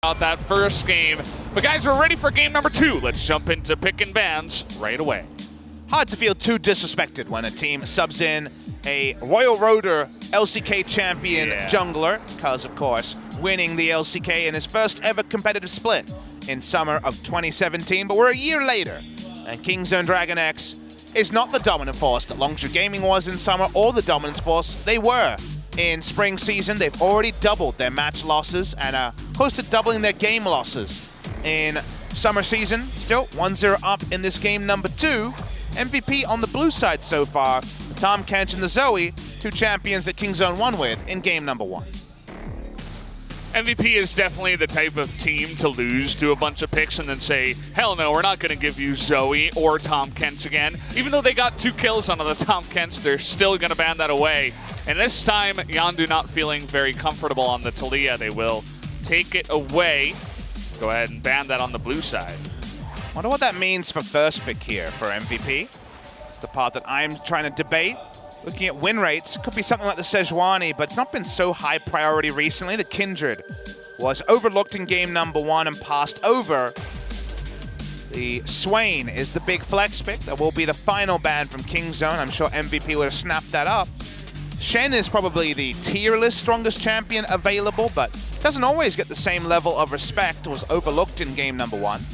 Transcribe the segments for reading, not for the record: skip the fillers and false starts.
About that first game. But guys, we're ready for game number 2. Let's jump into picking bans right away. Hard to feel too disrespected when a team subs in a Royal Roader LCK champion jungler, because of course, winning the LCK in his first ever competitive split in summer of 2017. But we're a year later, and Kingzone DragonX is not the dominant force that Longshore Gaming was in summer, or the dominant force they were in spring season. They've already doubled their match losses and are close to doubling their game losses in summer season. Still 1-0 up in this game number 2. MVP on the blue side so far, Tom Kench and the Zoe, 2 champions that Kingzone won with in game number 1. MVP is definitely the type of team to lose to a bunch of picks and then say, hell no, we're not going to give you Zoe or Tom Kent again. Even though they got 2 kills on the Tom Kents, they're still going to ban that away. And this time, Yondu not feeling very comfortable on the Taliyah. They will take it away. Go ahead and ban that on the blue side. Wonder what that means for first pick here for MVP. It's the part that I'm trying to debate. Looking at win rates, could be something like the Sejuani, but it's not been so high priority recently. The Kindred was overlooked in game number 1 and passed over. The Swain is the big flex pick. That will be the final ban from Kingzone. I'm sure MVP would have snapped that up. Shen is probably the tier list strongest champion available, but doesn't always get the same level of respect. Was overlooked in game number 1.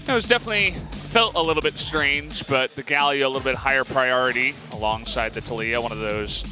It was definitely felt a little bit strange, but the Galio a little bit higher priority alongside the Taliyah, one of those,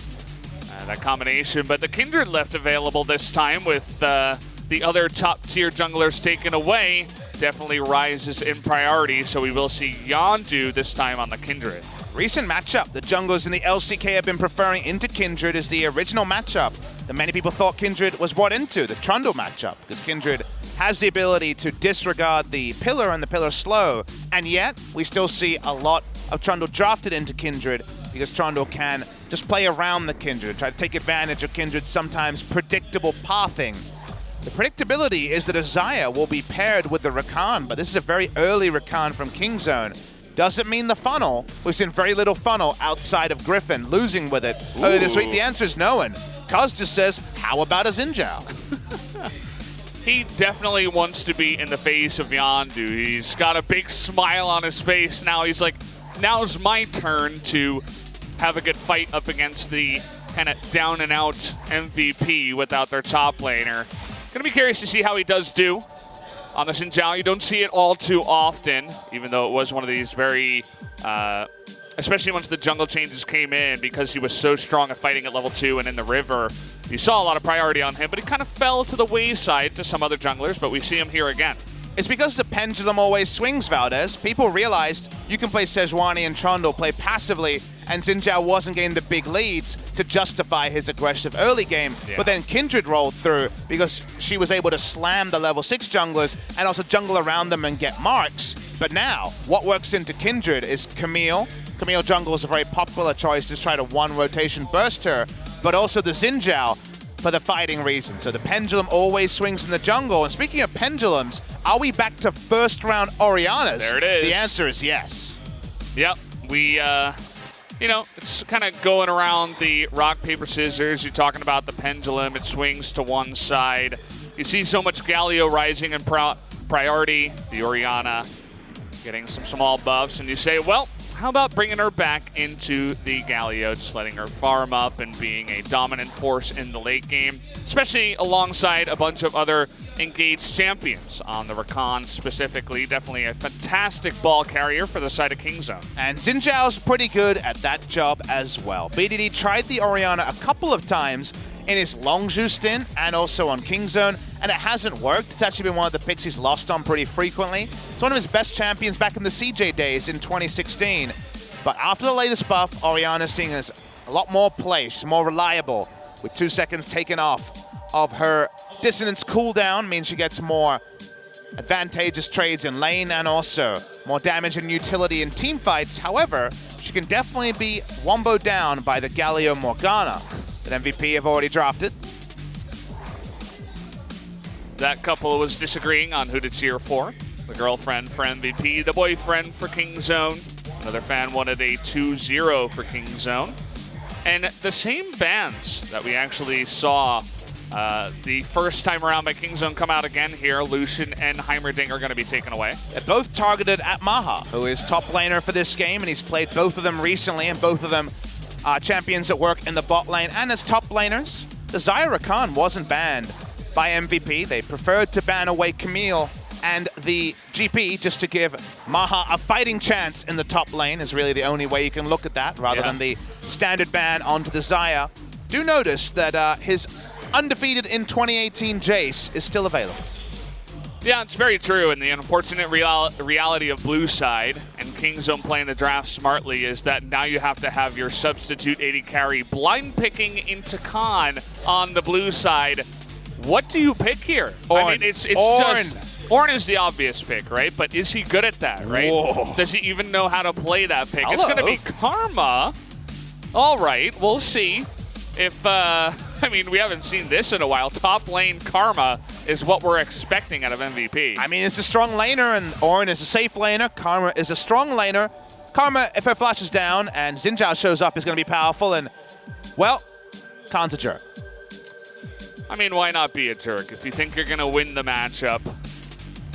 that combination. But the Kindred left available this time with the other top tier junglers taken away, definitely rises in priority. So we will see Yondu this time on the Kindred. Recent matchup the junglers in the LCK have been preferring into Kindred is the original matchup that many people thought Kindred was brought into, the Trundle matchup, because Kindred has the ability to disregard the pillar and the pillar slow, and yet we still see a lot of Trundle drafted into Kindred because Trundle can just play around the Kindred, try to take advantage of Kindred's sometimes predictable pathing. The predictability is that Azaya will be paired with the Rakan, but this is a very early Rakan from Kingzone. Doesn't mean the funnel. We've seen very little funnel outside of Griffin losing with it earlier this week. The answer is no one. Kaz just says, how about a Xinjiao? He definitely wants to be in the face of Yondu. He's got a big smile on his face now. He's like, now's my turn to have a good fight up against the kind of down and out MVP without their top laner. Gonna be curious to see how he does do on the Xinjiao. You don't see it all too often, even though it was one of these very, especially once the jungle changes came in, because he was so strong at fighting at level 2 and in the river. You saw a lot of priority on him, but he kind of fell to the wayside to some other junglers, but we see him here again. It's because the pendulum always swings, Valdez. People realized you can play Sejuani and Trundle, play passively, and Xinjiao wasn't getting the big leads to justify his aggressive early game. But then Kindred rolled through because she was able to slam the level 6 junglers and also jungle around them and get marks. But now, what works into Kindred is Camille. Camille jungle is a very popular choice to try to one rotation burst her, but also the Xinjiao for the fighting reason. So the pendulum always swings in the jungle. And speaking of pendulums, are we back to first round Oriannas? There it is. The answer is yes. Yep, we, you know, it's kind of going around the rock, paper, scissors. You're talking about the pendulum. It swings to one side. You see so much Galio rising in priority. The Orianna getting some small buffs. And you say, well, how about bringing her back into the Galio, just letting her farm up and being a dominant force in the late game, especially alongside a bunch of other engaged champions on the Rakan specifically. Definitely a fantastic ball carrier for the side of Kingzone. And Xinjiao's pretty good at that job as well. BDD tried the Orianna a couple of times in his Longzhu stint and also on Kingzone, and it hasn't worked. It's actually been one of the picks he's lost on pretty frequently. It's one of his best champions back in the CJ days in 2016. But after the latest buff, Orianna's seeing as a lot more play. She's more reliable, with 2 seconds taken off of her dissonance cooldown, means she gets more advantageous trades in lane and also more damage and utility in team fights. However, she can definitely be womboed down by the Galio Morgana that MVP have already drafted. That couple was disagreeing on who to cheer for. The girlfriend for MVP, the boyfriend for Kingzone. Another fan wanted a 2-0 for Kingzone. And the same bans that we actually saw The first time around by Kingzone come out again here. Lucian and Heimerdinger are going to be taken away. They're both targeted at Maha, who is top laner for this game, and he's played both of them recently, and both of them are champions that work in the bot lane. And as top laners, the Xayah Rakan wasn't banned by MVP. They preferred to ban away Camille and the GP just to give Maha a fighting chance in the top lane is really the only way you can look at that, rather than the standard ban onto the Xayah. Do notice that his undefeated in 2018 Jace is still available. Yeah, it's very true, and the unfortunate reality of blue side and Kingzone playing the draft smartly is that now you have to have your substitute AD carry blind picking into Khan on the blue side. What do you pick here? Ornn. I mean, it's Ornn. just Ornn is the obvious pick, right? But is he good at that, right? Whoa. Does he even know how to play that pick? Hello. It's going to be Karma. All right, we'll see. If, I mean, we haven't seen this in a while. Top lane Karma is what we're expecting out of MVP. I mean, it's a strong laner, and Ornn is a safe laner. Karma is a strong laner. Karma, if her flash is down and Xin Zhao shows up, is going to be powerful, and, well, Khan's a jerk. I mean, why not be a jerk? If you think you're going to win the matchup,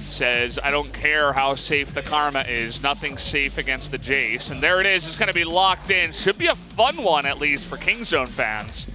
says, I don't care how safe the Karma is, nothing's safe against the Jace. And there it is, it's going to be locked in. Should be a fun one, at least, for Kingzone fans.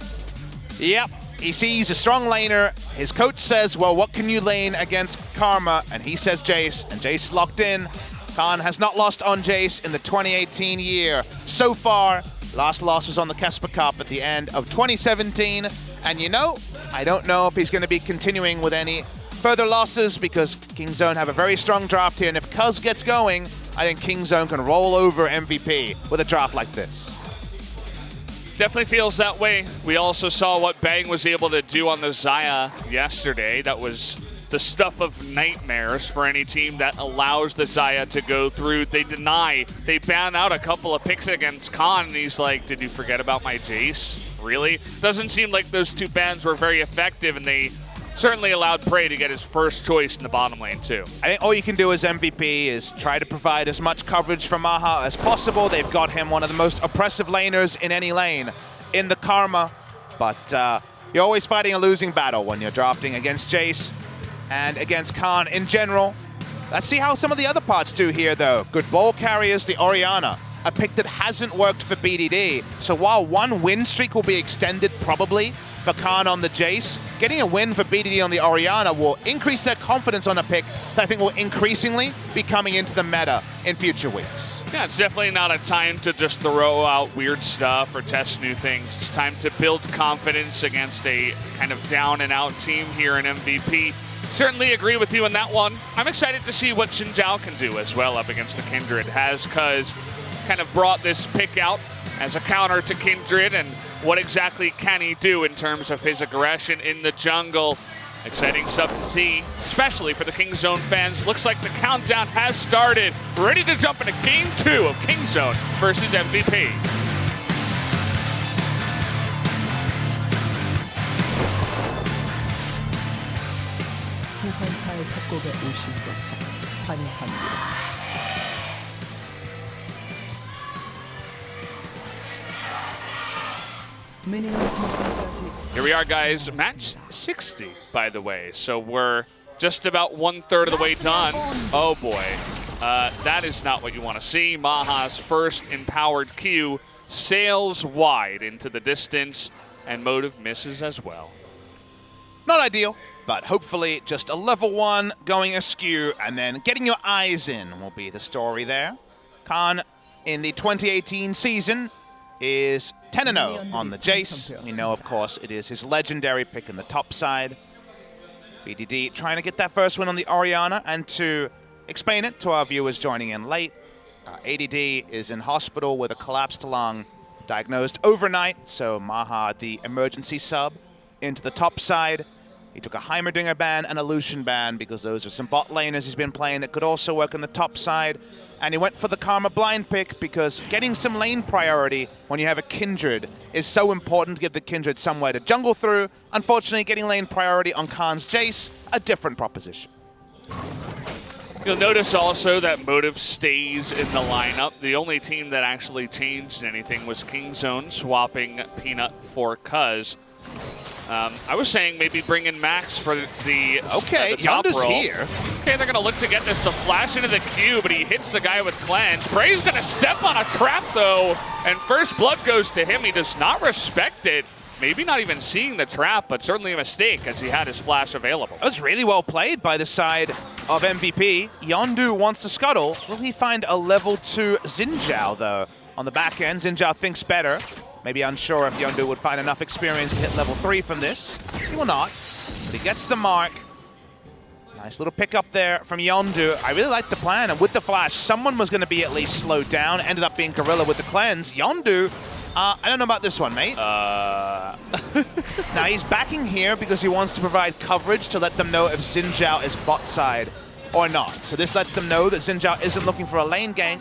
Yep, he sees a strong laner. His coach says, well, what can you lane against Karma? And he says Jace, and Jace locked in. Khan has not lost on Jace in the 2018 year. So far, last loss was on the Casper Cup at the end of 2017. And you know, I don't know if he's going to be continuing with any further losses because Kingzone have a very strong draft here. And if Cuz gets going, I think Kingzone can roll over MVP with a draft like this. Definitely feels that way. We also saw what Bang was able to do on the Xayah yesterday. That was the stuff of nightmares for any team that allows the Xayah to go through. They deny. They ban out a couple of picks against Khan, and he's like, did you forget about my Jace? Really? Doesn't seem like those two bans were very effective, and they certainly allowed Prey to get his first choice in the bottom lane, too. I think all you can do as MVP is try to provide as much coverage for Maha as possible. They've got him one of the most oppressive laners in any lane in the Karma, but you're always fighting a losing battle when you're drafting against Jace and against Khan in general. Let's see how some of the other parts do here, though. Good ball carriers, the Orianna, a pick that hasn't worked for BDD. So while one win streak will be extended probably for Khan on the Jace, getting a win for BDD on the Orianna will increase their confidence on a pick that I think will increasingly be coming into the meta in future weeks. Yeah, it's definitely not a time to just throw out weird stuff or test new things. It's time to build confidence against a kind of down-and-out team here in MVP. Certainly agree with you on that one. I'm excited to see what Xin Zhao can do as well up against the Kindred. Has Cuz kind of brought this pick out as a counter to Kindred, and what exactly can he do in terms of his aggression in the jungle? Exciting stuff to see, especially for the Kingzone fans. Looks like the countdown has started. Ready to jump into Game 2 of Kingzone versus MVP. 소환사의 협곡에 오신 것을 환영합니다. Here we are, guys. Match 60, by the way. So we're just about 1/3 of the way done. Oh boy, that is not what you want to see. Maha's first empowered Q sails wide into the distance, and Motive misses as well. Not ideal, but hopefully just a level 1 going askew, and then getting your eyes in will be the story there. Khan in the 2018 season is 10-0 on the Jace. We know, of course, it is his legendary pick in the top side. BDD trying to get that first win on the Orianna, and to explain it to our viewers joining in late, ADD is in hospital with a collapsed lung, diagnosed overnight, so Maha, the emergency sub, into the top side. He took a Heimerdinger ban and a Lucian ban because those are some bot laners he's been playing that could also work on the top side. And he went for the Karma blind pick because getting some lane priority when you have a Kindred is so important to give the Kindred somewhere to jungle through. Unfortunately, getting lane priority on Khan's Jace, a different proposition. You'll notice also that Motive stays in the lineup. The only team that actually changed anything was Kingzone, swapping Peanut for Cuz. I was saying maybe bring in Max for the Okay, the top Yondu's roll. here. Okay, they're gonna look to get this to flash into the queue, but he hits the guy with cleanse. Bray's gonna step on a trap though, and first blood goes to him. He does not respect it. Maybe not even seeing the trap, but certainly a mistake as he had his flash available. That was really well played by the side of MVP. Yondu wants to scuttle. Will he find a level 2 Xin Zhao, though? On the back end, Xin Zhao thinks better. Maybe unsure if Yondu would find enough experience to hit level 3 from this. He will not, but he gets the mark. Nice little pick up there from Yondu. I really like the plan, and with the flash, someone was going to be at least slowed down. Ended up being Gorilla with the cleanse. Yondu, I don't know about this one, mate. Now, he's backing here because he wants to provide coverage to let them know if Xin Zhao is bot side or not. So this lets them know that Xin Zhao isn't looking for a lane gank.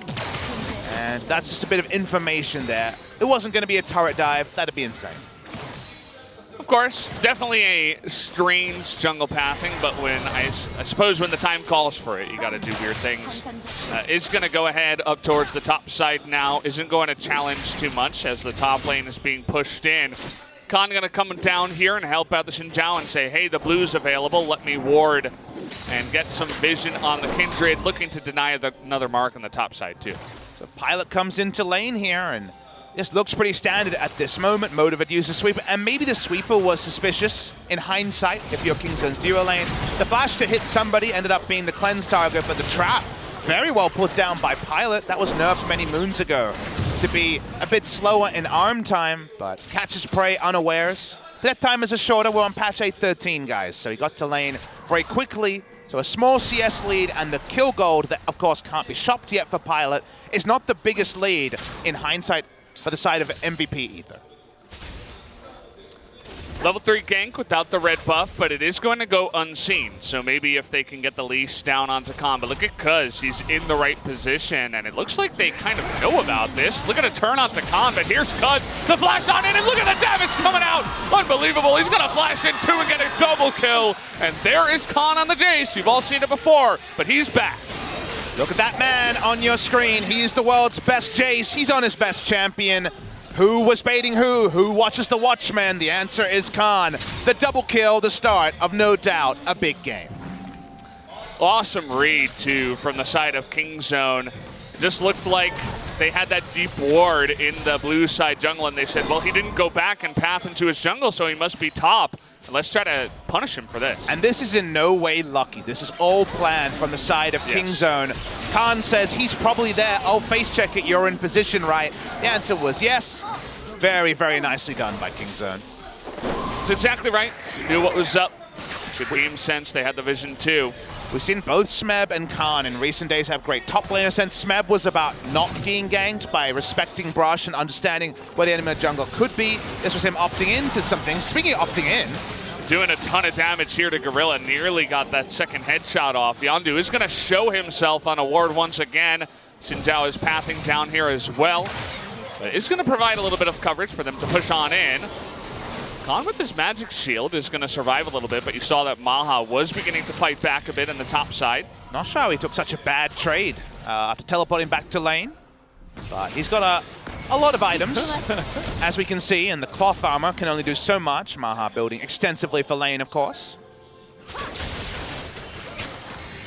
And that's just a bit of information there. It wasn't going to be a turret dive. That'd be insane. Of course, definitely a strange jungle pathing, but when I suppose when the time calls for it, you got to do weird things. Is going to go ahead up towards the top side now. Isn't going to challenge too much as the top lane is being pushed in. Khan going to come down here and help out the Xin Zhao and say, hey, the blue's available. Let me ward and get some vision on the Kindred, looking to deny another mark on the top side too. So Pilot comes into lane here, and this looks pretty standard at this moment. Motive had used a sweeper, and maybe the sweeper was suspicious in hindsight if you're Kingzone's duo lane. The flash to hit somebody ended up being the cleanse target, but the trap very well put down by Pilot. That was nerfed many moons ago to be a bit slower in arm time, but catches prey unawares. That time is a shorter. We're on patch 8.13, guys, so he got to lane very quickly. So a small CS lead, and the kill gold that, of course, can't be shopped yet for Pilot is not the biggest lead in hindsight for the side of MVP either. Level 3 gank without the red buff, but it is going to go unseen. So maybe if they can get the leash down onto Khan. But look at Cuz, he's in the right position, and it looks like they kind of know about this. Look at a turn onto Khan, but here's Cuz, the flash on in, and look at the damage coming out! Unbelievable, he's gonna flash in two and get a double kill. And there is Khan on the Jace. You've all seen it before, but he's back. Look at that man on your screen. He's the world's best Jace. He's on his best champion. Who was baiting who? Who watches the Watchmen? The answer is Khan. The double kill, the start of no doubt a big game. Awesome read, too, from the side of Kingzone. It just looked like they had that deep ward in the blue side jungle, and they said, well, he didn't go back and path into his jungle, so he must be top. And let's try to punish him for this. And this is in no way lucky. This is all planned from the side of Kingzone. Khan says he's probably there. I'll face check it. You're in position, right? The answer was yes. Very, very nicely done by Kingzone. That's exactly right. He knew what was up. Good game sense. They had the vision, too. We've seen both Smeb and Khan in recent days have great top laner sense. Smeb was about not being ganked by respecting Brush and understanding where the enemy jungle could be. This was him opting into something. Speaking of opting in, doing a ton of damage here to Gorilla. Nearly got that second headshot off. Yondu is going to show himself on a ward once again. Xin Zhao is pathing down here as well. But it's going to provide a little bit of coverage for them to push on in. Khan with his magic shield is going to survive a little bit, but you saw that Maha was beginning to fight back a bit in the top side. Not sure how he took such a bad trade after teleporting back to lane. But he's got a lot of items, as we can see, and the cloth armor can only do so much. Maha building extensively for lane, of course.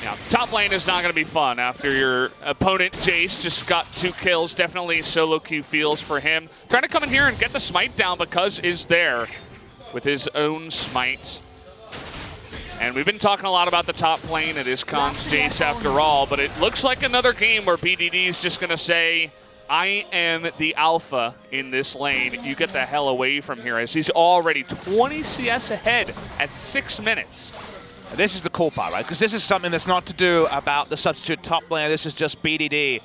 Yeah, top lane is not going to be fun after your opponent, Jace, just got 2 kills. Definitely solo queue feels for him. Trying to come in here and get the smite down, because is there with his own smite. And we've been talking a lot about the top lane. It is Khan's Jace after all, but it looks like another game where BDD is just going to say, I am the alpha in this lane. You get the hell away from here, as he's already 20 CS ahead at 6 minutes. This is the cool part, right? Because this is something that's not to do about the substitute top laner. This is just BDD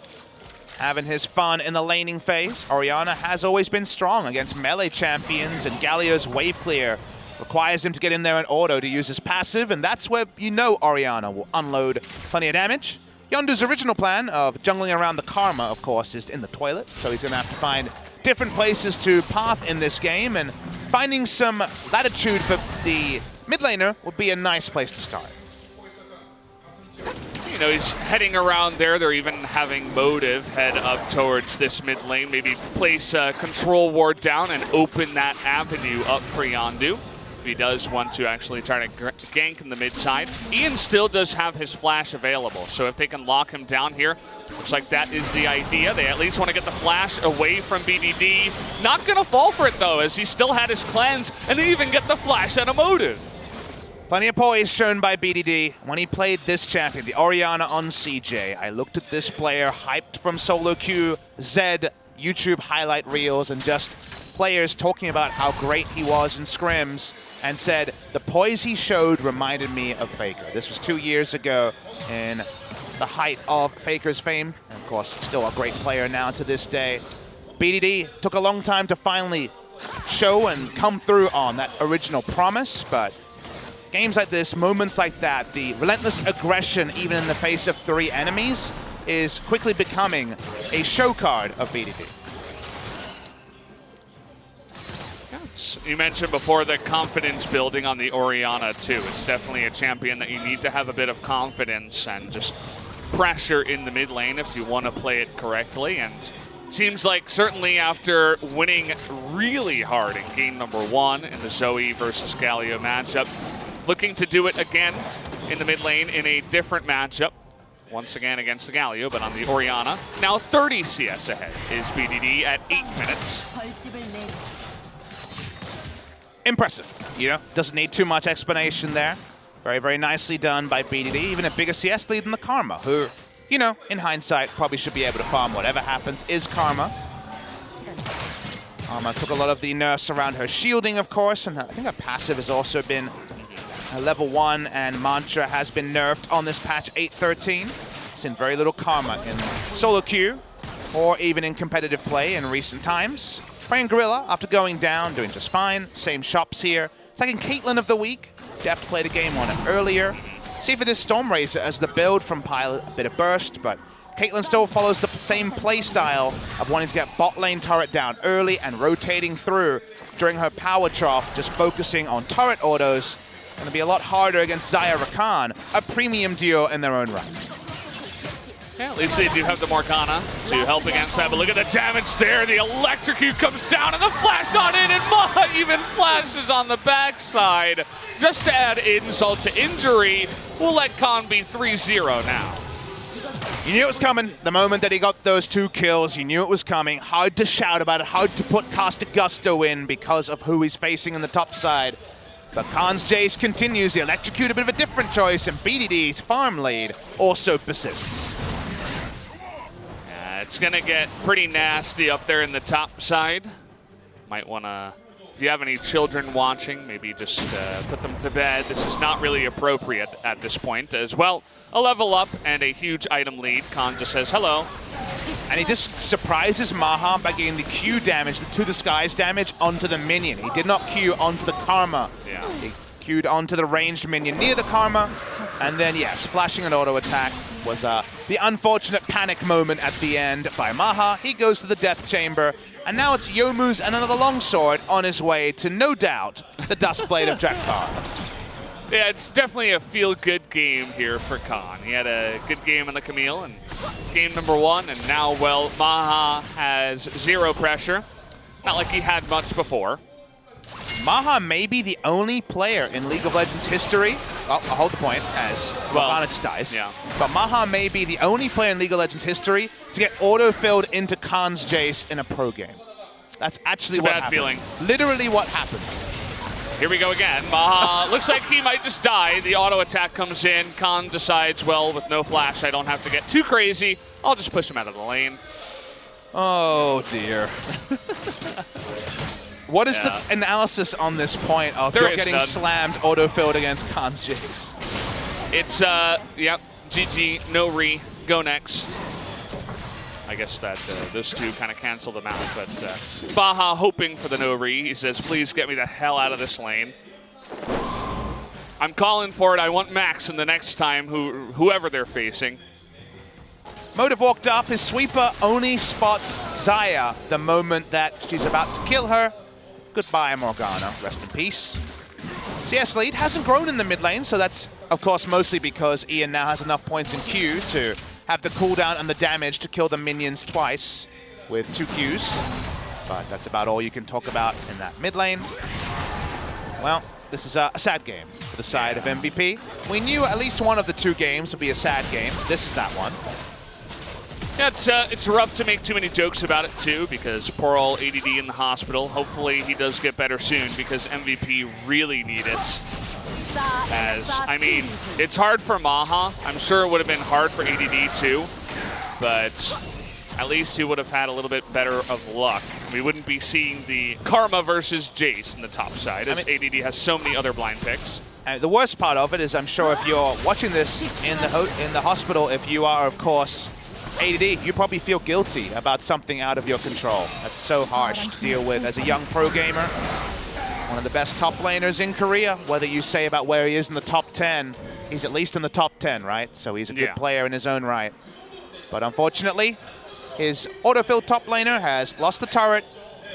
having his fun in the laning phase. Orianna has always been strong against melee champions, and Galio's wave clear requires him to get in there in auto to use his passive, and that's where you know Orianna will unload plenty of damage. Yondu's original plan of jungling around the Karma, of course, is in the toilet, so he's going to have to find different places to path in this game, and finding some latitude for the mid laner would be a nice place to start. You know, he's heading around there. They're even having Motive head up towards this mid lane, maybe place a control ward down and open that avenue up for Yondu. he does want to actually try to gank in the mid side. Ian still does have his flash available, so if they can lock him down here, looks like that is the idea. They at least want to get the flash away from BDD. Not going to fall for it, though, as he still had his cleanse, and they even get the flash and a motive. Plenty of poise shown by BDD when he played this champion, the Orianna on CJ. I looked at this player hyped from solo queue, Zed, YouTube highlight reels, and just players talking about how great he was in scrims, and said the poise he showed reminded me of Faker. This was 2 years ago in the height of Faker's fame. And of course, still a great player now to this day. BDD took a long time to finally show and come through on that original promise, but games like this, moments like that, the relentless aggression even in the face of 3 enemies is quickly becoming a show card of BDD. You mentioned before the confidence building on the Orianna too. It's definitely a champion that you need to have a bit of confidence and just pressure in the mid lane if you want to play it correctly. And seems like certainly after winning really hard in game number 1 in the Zoe versus Galio matchup, looking to do it again in the mid lane in a different matchup. Once again against the Galio, but on the Orianna. Now 30 CS ahead is BDD at 8 minutes. Impressive, you know, doesn't need too much explanation there. Very, very nicely done by BDD, even a bigger CS lead than the Karma, who, you know, in hindsight, probably should be able to farm whatever happens is Karma. Karma took a lot of the nerfs around her shielding, of course, and I think her passive has also been level 1, and Mantra has been nerfed on this patch 8.13. Seen very little Karma in solo queue, or even in competitive play in recent times. Praying Gorilla, after going down, doing just fine. Same shops here. Second Caitlyn of the week. Deft played a game on it earlier. See for this Stormrazor as the build from Pilot, a bit of burst, but Caitlyn still follows the same play style of wanting to get bot lane turret down early and rotating through during her power trough, just focusing on turret autos. Going to be a lot harder against Xayah Rakan, a premium duo in their own right. Yeah, at least they do have the Morgana to help against that, but look at the damage there. The electrocute comes down and the flash on in, and Maha even flashes on the backside. Just to add insult to injury, we'll let Khan be 3-0 now. You knew it was coming the moment that he got those 2 kills. You knew it was coming. Hard to shout about it, hard to put Caster Gusto in because of who he's facing in the top side. But Khan's Jace continues. The electrocute, a bit of a different choice, and BDD's farm lead also persists. It's going to get pretty nasty up there in the top side. Might want to, if you have any children watching, maybe just put them to bed. This is not really appropriate at this point. As well, a level up and a huge item lead. Khan just says hello. And he just surprises Maha by getting the Q damage, the To the Skies damage, onto the minion. He did not Q onto the Karma. Yeah. He Q'd onto the ranged minion near the Karma. And then, yes, flashing an auto attack was the unfortunate panic moment at the end by Maha. He goes to the Death Chamber. And now it's Youmuu's and another longsword on his way to, no doubt, the Duskblade of Drekthar. Yeah, it's definitely a feel-good game here for Khan. He had a good game in the Camille in game number 1, and now, well, Maha has 0 pressure. Not like he had much before. Maha may be the only player in League of Legends history, well, I'll hold the point as Morgana just dies, yeah. But Maha may be the only player in League of Legends history to get auto-filled into Khan's Jace in a pro game. That's actually what happened. Feeling. Literally what happened. Here we go again. Maha looks like he might just die. The auto attack comes in. Khan decides, well, with no flash, I don't have to get too crazy. I'll just push him out of the lane. Oh, dear. What is the analysis on this point of you're getting slammed auto-filled against Khan's Jace? It's, yep, GG, no re, go next. I guess that those two kind of cancel them out, but Baha hoping for the no re. He says, please get me the hell out of this lane. I'm calling for it. I want Max in the next time, whoever they're facing. Motive walked up. His sweeper only spots Xayah the moment that she's about to kill her. Goodbye, Morgana. Rest in peace. CS lead hasn't grown in the mid lane, so that's, of course, mostly because Ian now has enough points in Q to have the cooldown and the damage to kill the minions twice with 2 Qs. But that's about all you can talk about in that mid lane. Well, this is a sad game for the side of MVP. We knew at least one of the two games would be a sad game. This is that one. Yeah, it's rough to make too many jokes about it too, because poor old ADD in the hospital. Hopefully he does get better soon, because MVP really need it. As, I mean, it's hard for Maha. I'm sure it would have been hard for ADD too, but at least he would have had a little bit better of luck. We wouldn't be seeing the Karma versus Jace in the top side, as ADD has so many other blind picks. The worst part of it is, I'm sure if you're watching this in the hospital, if you are, of course, ADD, you probably feel guilty about something out of your control. That's so harsh to deal with as a young pro gamer. One of the best top laners in Korea. Whether you say about where he is in the top 10, he's at least in the top 10, right? So he's a good player in his own right. But unfortunately, his autofill top laner has lost the turret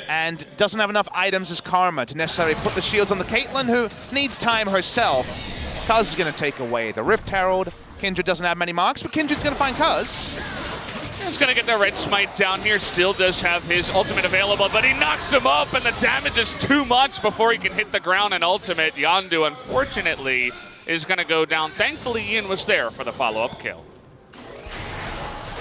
and doesn't have enough items as Karma to necessarily put the shields on the Caitlyn, who needs time herself. Cuz is going to take away the Rift Herald. Kindred doesn't have many marks, but Kindred's going to find Cuz. He's going to get the red smite down here. Still does have his ultimate available, but he knocks him up, and the damage is too much before he can hit the ground and ultimate. Yondu, unfortunately, is going to go down. Thankfully, Ian was there for the follow-up kill.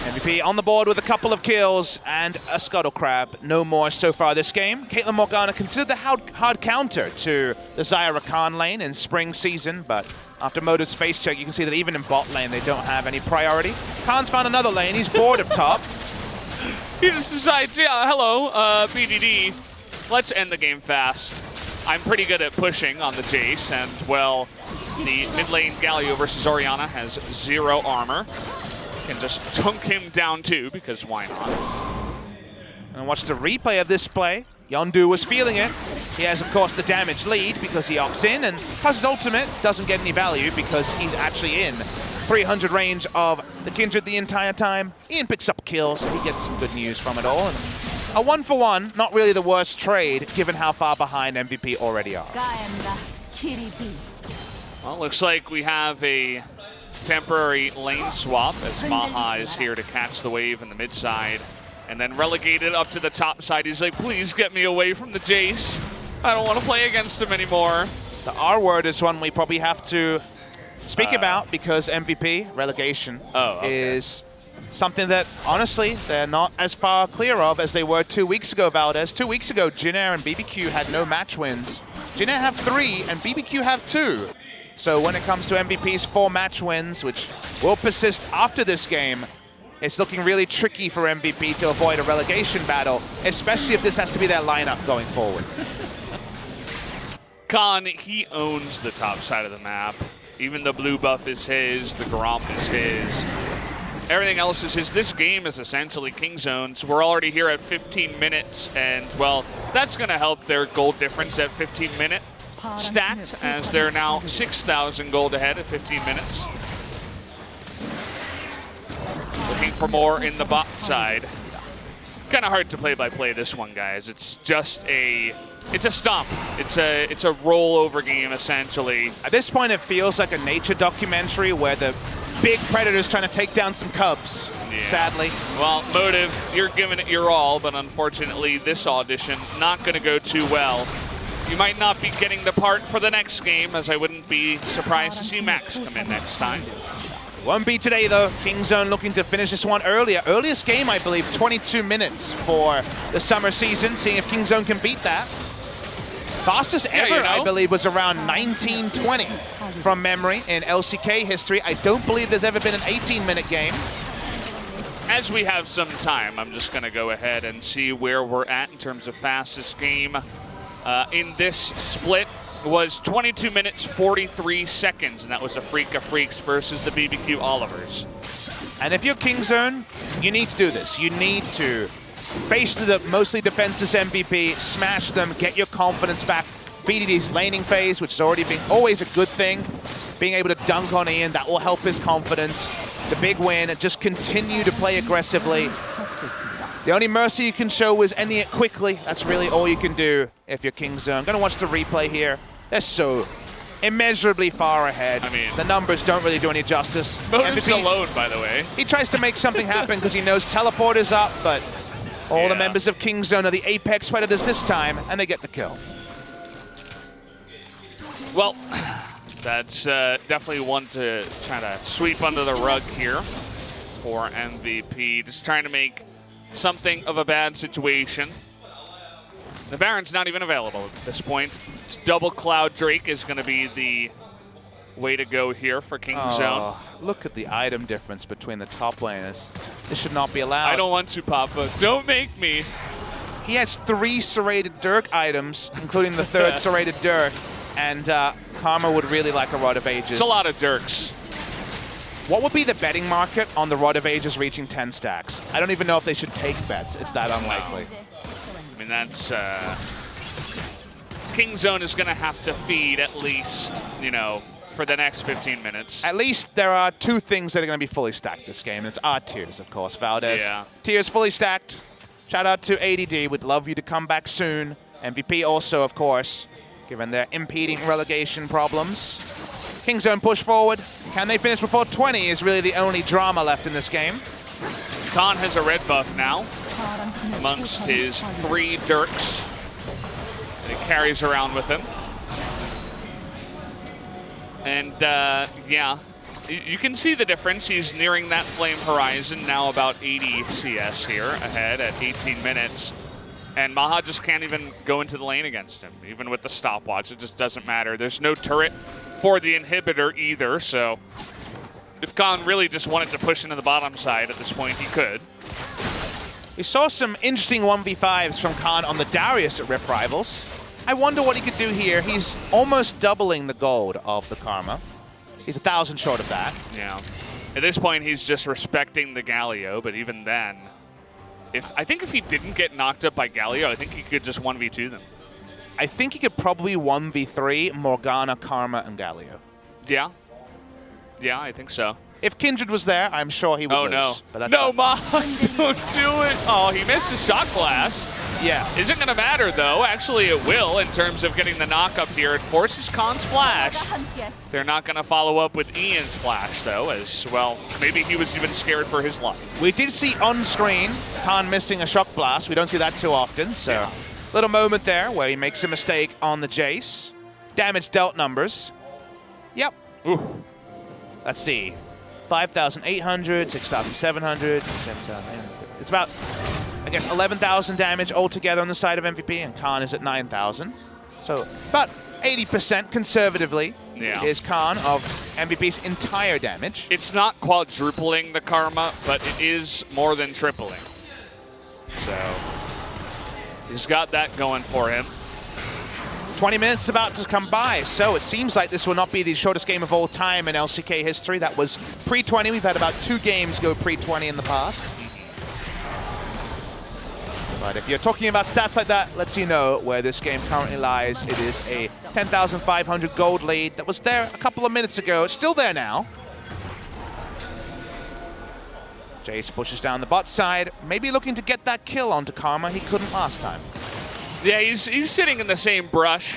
MVP on the board with a couple of kills and a Scuttle Crab. No more so far this game. Caitlyn Morgana considered the hard counter to the Zyra Khan lane in spring season, but after Motive's face check, you can see that even in bot lane, they don't have any priority. Khan's found another lane. He's bored up top. He just decides, yeah, hello, BDD. Let's end the game fast. I'm pretty good at pushing on the Jace, and, well, the mid lane Galio versus Orianna has 0 armor. Can just chunk him down too, because why not? And watch the replay of this play. Yondu was feeling it. He has, of course, the damage lead because he opts in, and plus his ultimate doesn't get any value because he's actually in 300 range of the Kindred the entire time. Ian picks up a kill, so he gets some good news from it all. And a 1-for-1, not really the worst trade, given how far behind MVP already are. Well, looks like we have a temporary lane swap as Maha is here to catch the wave in the mid side and then relegated up to the top side. He's like, please get me away from the Jace. I don't want to play against him anymore. The R word is one we probably have to speak about because MVP relegation is something that, honestly, they're not as far clear of as they were 2 weeks ago, Valdez. 2 weeks ago, Jinair and BBQ had no match wins. Jinair have 3 and BBQ have 2. So when it comes to MVP's 4 match wins, which will persist after this game, it's looking really tricky for MVP to avoid a relegation battle, especially if this has to be their lineup going forward. Khan, he owns the top side of the map. Even the blue buff is his, the Gromp is his. Everything else is his. This game is essentially Kingzone's. We're already here at 15 minutes, and, well, that's going to help their gold difference at 15 minutes. Stacked, as they're now 6,000 gold ahead at 15 minutes. Looking for more in the bot side. Kind of hard to play-by-play this one, guys. It's just it's a stomp. It's a rollover game, essentially. At this point, it feels like a nature documentary where the big predator's trying to take down some cubs, sadly. Well, Motive, you're giving it your all, but unfortunately, this audition not going to go too well. You might not be getting the part for the next game, as I wouldn't be surprised to see Max come in next time. Won't be today, though. Kingzone looking to finish this one earlier. Earliest game, I believe, 22 minutes for the summer season, seeing if Kingzone can beat that. Fastest ever, I believe, was around 19:20 from memory in LCK history. I don't believe there's ever been an 18-minute game. As we have some time, I'm just going to go ahead and see where we're at in terms of fastest game. In this split was 22 minutes, 43 seconds, and that was a Freak of Freaks versus the BBQ Olivers. And if you're Kingzone, you need to do this. You need to face the mostly defenseless MVP, smash them, get your confidence back. BDD's laning phase, which has already been always a good thing. Being able to dunk on Ian, that will help his confidence. The big win, just continue to play aggressively. The only mercy you can show is ending it quickly. That's really all you can do if you're Kingzone. I'm going to watch the replay here. They're so immeasurably far ahead. I mean, the numbers don't really do any justice. Motive's alone, by the way. He tries to make something happen because he knows teleport is up, but all the members of Kingzone are the Apex Predators this time, and they get the kill. Well, that's definitely one to try to sweep under the rug here for MVP. Just trying to make something of a bad situation. The Baron's not even available at this point. Double Cloud Drake is going to be the way to go here for King's Zone. Look at the item difference between the top laners. This should not be allowed. I don't want to, Papa. Don't make me. He has 3 serrated Dirk items, including the 3rd serrated Dirk, and Karma would really like a Rod of Ages. It's a lot of Dirks. What would be the betting market on the Rod of Ages reaching 10 stacks? I don't even know if they should take bets. It's that unlikely. I mean, that's... King's Zone is going to have to feed at least, you know, for the next 15 minutes. At least there are 2 things that are going to be fully stacked this game, and it's our tiers, of course, Valdez. Yeah. Tiers fully stacked. Shout out to ADD. We'd love you to come back soon. MVP also, of course, given their impeding relegation problems. King's Zone push forward. Can they finish before 20 is really the only drama left in this game. Khan has a red buff now amongst his 3 Dirks that he carries around with him. And yeah, you can see the difference. He's nearing that flame horizon, now about 80 CS here ahead at 18 minutes. And Maha just can't even go into the lane against him, even with the stopwatch. It just doesn't matter. There's no turret for the inhibitor either, so if Khan really just wanted to push into the bottom side at this point, he could. We saw some interesting 1v5s from Khan on the Darius at Rift Rivals. I wonder what he could do here. He's almost doubling the gold of the Karma. He's 1,000 short of that. Yeah. At this point, he's just respecting the Galio, but even then, I think if he didn't get knocked up by Galio, I think he could just 1v2 them. I think he could probably 1v3 Morgana, Karma, and Galio. Yeah. Yeah, I think so. If Kindred was there, I'm sure he would lose. No. But that's no, Maha, don't do it. Oh, he missed his shot blast. Yeah. Isn't going to matter, though. Actually, it will in terms of getting the knock up here. It forces Khan's flash. They're not going to follow up with Ian's flash, though, as, well, maybe he was even scared for his life. We did see on screen Khan missing a shock blast. We don't see that too often, so Yeah. little moment there where he makes a mistake on the Jace. Damage dealt numbers. Yep. Ooh. Let's see. 5,800, 6,700, 7,800. It's about, I guess, 11,000 damage altogether on the side of MVP, and Khan is at 9,000. So about 80% conservatively is Khan of MVP's entire damage. It's not quadrupling the Karma, but it is more than tripling. So he's got that going for him. 20 minutes about to come by, so it seems like this will not be the shortest game of all time in LCK history. That was pre-20. We've had about 2 games go pre-20 in the past. But if you're talking about stats like that, lets you know where this game currently lies. It is a 10,500 gold lead that was there a couple of minutes ago. It's still there now. Jace pushes down the bot side, maybe looking to get that kill onto Karma. He couldn't last time. Yeah, he's sitting in the same brush,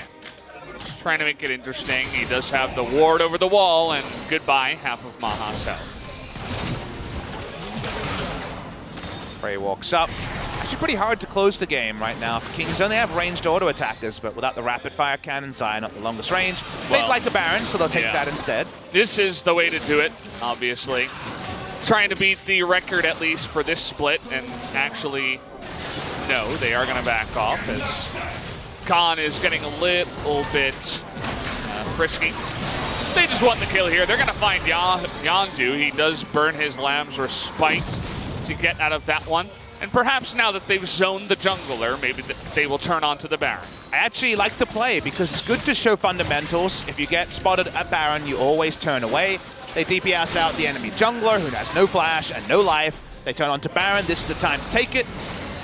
just trying to make it interesting. He does have the ward over the wall, and goodbye, half of Maha's health. Frey walks up. Actually pretty hard to close the game right now. Kings only have ranged auto attackers, but without the rapid fire cannons, not the longest range. They'd like a Baron, so they'll take that instead. This is the way to do it, obviously. Trying to beat the record at least for this split, and actually, no, they are going to back off as Khan is getting a little bit frisky. They just want the kill here. They're going to find Yondu. He does burn his Lamb's Respite to get out of that one. And perhaps now that they've zoned the jungler, maybe they will turn on to the Baron. I actually like to play because it's good to show fundamentals. If you get spotted at Baron, you always turn away. They DPS out the enemy jungler, who has no flash and no life. They turn on to Baron. This is the time to take it.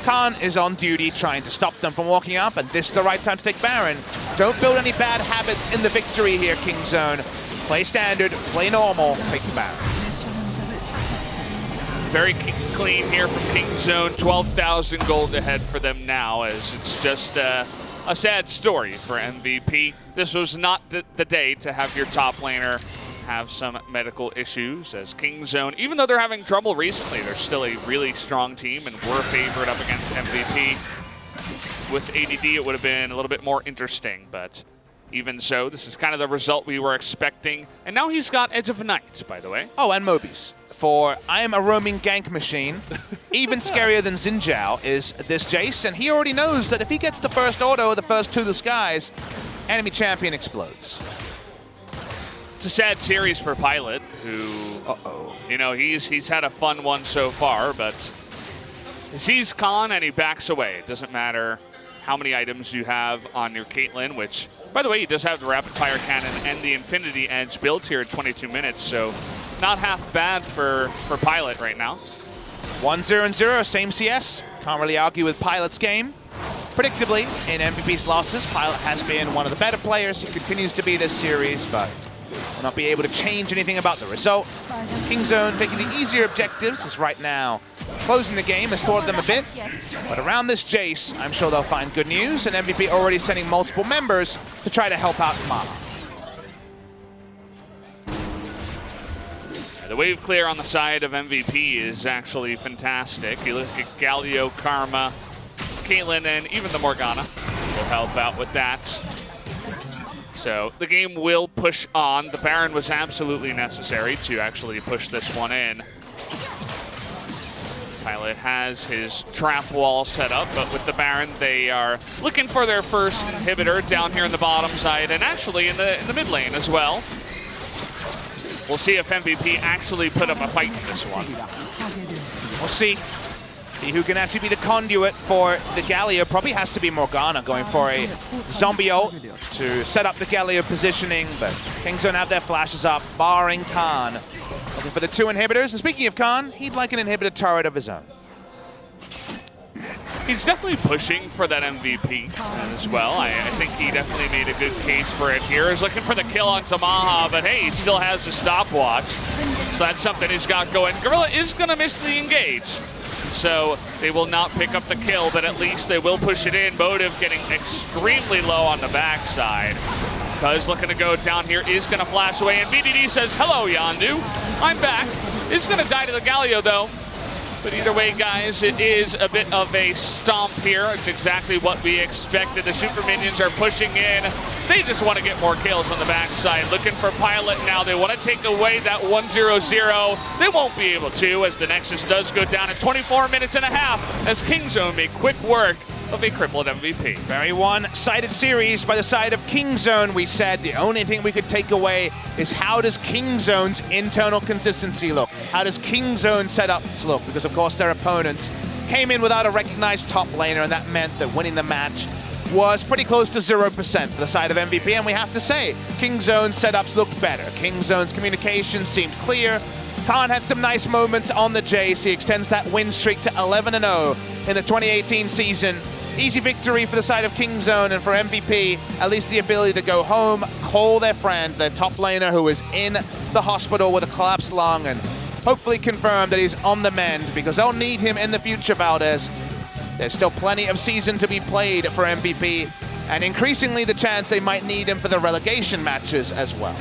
Khan is on duty trying to stop them from walking up, and this is the right time to take Baron. Don't build any bad habits in the victory here, King Zone. Play standard, play normal, take the Baron. Very clean here from King Zone. 12,000 gold ahead for them now, as it's just a sad story for MVP. This was not the day to have your top laner have some medical issues, as King Zone, even though they're having trouble recently, they're still a really strong team and were favored up against MVP. With ADD, it would have been a little bit more interesting, but even so, this is kind of the result we were expecting. And now he's got Edge of Night, by the way. Oh, and Mobies. For I am a roaming gank machine. Even scarier than Xin Zhao is this Jace, and he already knows that if he gets the first auto or the first to the skies, enemy champion explodes. It's a sad series for Pilot, who, you know, he's had a fun one so far, but he sees Khan and he backs away. It doesn't matter how many items you have on your Caitlyn, which, by the way, he does have the Rapid Fire Cannon and the Infinity Edge built here at 22 minutes, so not half bad for Pilot right now. 1-0-0, same CS. Can't really argue with Pilot's game. Predictably, in MVP's losses, Pilot has been one of the better players. He continues to be this series, but will not be able to change anything about the result. Kingzone taking the easier objectives is right now closing the game, has thwarted them a bit. But around this Jace, I'm sure they'll find good news, and MVP already sending multiple members to try to help out Maha. The wave clear on the side of MVP is actually fantastic. You look at Galio, Karma, Caitlyn, and even the Morgana will help out with that. So the game will push on. The Baron was absolutely necessary to actually push this one in. Pilot has his trap wall set up, but with the Baron, they are looking for their first inhibitor down here in the bottom side, and actually in the mid lane as well. We'll see if MVP actually put up a fight in this one. We'll see. See who can actually be the conduit for the Galio. Probably has to be Morgana going for a zombie ult to set up the Galio positioning, but Kingzone have their flashes up, barring Khan. Looking for the two inhibitors, and speaking of Khan, he'd like an inhibitor turret of his own. He's definitely pushing for that MVP as well. I think he definitely made a good case for it here. He's looking for the kill on Tamaha, but hey, he still has a stopwatch. So that's something he's got going. Gorilla is going to miss the engage. So they will not pick up the kill, but at least they will push it in. Motive getting extremely low on the backside. Cuz looking to go down here is going to flash away, and BDD says, hello, Yondu. I'm back. Is going to die to the Galio, though. But either way, guys, it is a bit of a stomp here. It's exactly what we expected. The Super Minions are pushing in. They just want to get more kills on the backside. Looking for Pilot now. They want to take away that 1-0-0. They won't be able to, as the Nexus does go down at 24 minutes and a half, as Kingzone make quick work of a crippled MVP. Very one-sided series by the side of Kingzone. We said the only thing we could take away is how does Kingzone's internal consistency look? How does Kingzone setups look? Because of course their opponents came in without a recognized top laner, and that meant that winning the match was pretty close to 0% for the side of MVP, and we have to say, Kingzone's setups looked better. Kingzone's communication seemed clear. Khan had some nice moments on the Jace. He extends that win streak to 11-0 in the 2018 season. Easy victory for the side of Kingzone, and for MVP, at least the ability to go home, call their friend, their top laner who is in the hospital with a collapsed lung, and hopefully confirm that he's on the mend, because they'll need him in the future, Valdez. There's still plenty of season to be played for MVP, and increasingly the chance they might need him for the relegation matches as well.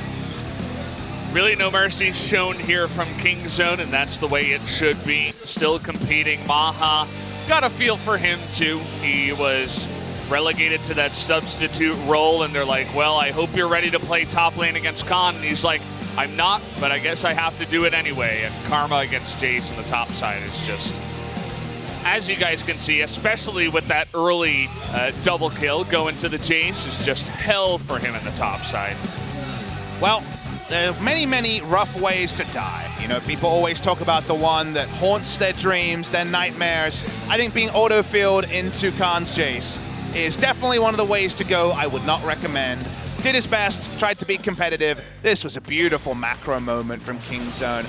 Really no mercy shown here from Kingzone, and that's the way it should be. Still competing. Maha, got a feel for him too. He was relegated to that substitute role, and they're like, well, I hope you're ready to play top lane against Khan. And he's like, I'm not, but I guess I have to do it anyway. And Karma against Jace on the top side is just, as you guys can see, especially with that early double kill going to the Jace, is just hell for him in the top side. Well, there are many, many rough ways to die. You know, people always talk about the one that haunts their dreams, their nightmares. I think being auto-filled into Khan's Jace is definitely one of the ways to go. I would not recommend. Did his best, tried to be competitive. This was a beautiful macro moment from Kingzone.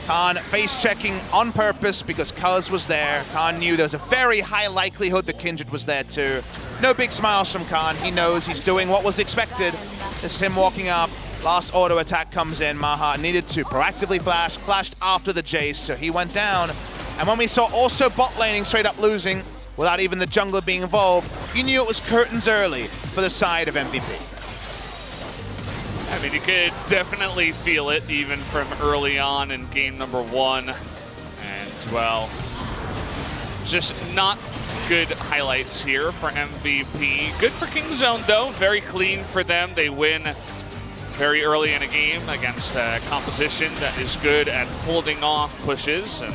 Khan face-checking on purpose because Cuz was there. Khan knew there was a very high likelihood that Kindred was there too. No big smiles from Khan. He knows he's doing what was expected. This is him walking up. Last auto attack comes in. Maha needed to proactively flash, flashed after the Jace, so he went down. And when we saw also bot laning straight up losing, without even the jungler being involved, you knew it was curtains early for the side of MVP. I mean, you could definitely feel it even from early on in game number one. And, well, just not good highlights here for MVP. Good for Kingzone, though. Very clean for them. They win very early in a game against a composition that is good at holding off pushes, and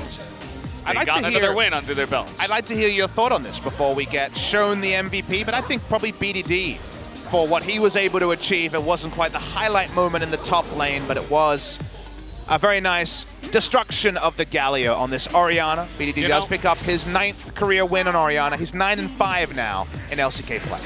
they got another win under their belts. I'd like to hear your thought on this before we get shown the MVP, but I think probably BDD for what he was able to achieve. It wasn't quite the highlight moment in the top lane, but it was a very nice destruction of the Galio on this Orianna. BDD does pick up his 9th career win on Orianna. He's 9-5 now in LCK play.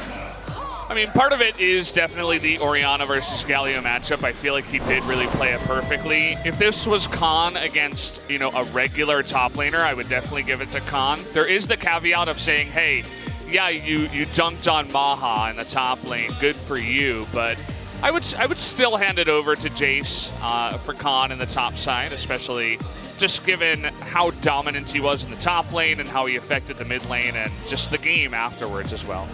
I mean, part of it is definitely the Orianna versus Galio matchup. I feel like he did really play it perfectly. If this was Khan against, you know, a regular top laner, I would definitely give it to Khan. There is the caveat of saying, hey, yeah, you dunked on Maha in the top lane, good for you, but I would still hand it over to Jace for Khan in the top side, especially just given how dominant he was in the top lane and how he affected the mid lane and just the game afterwards as well.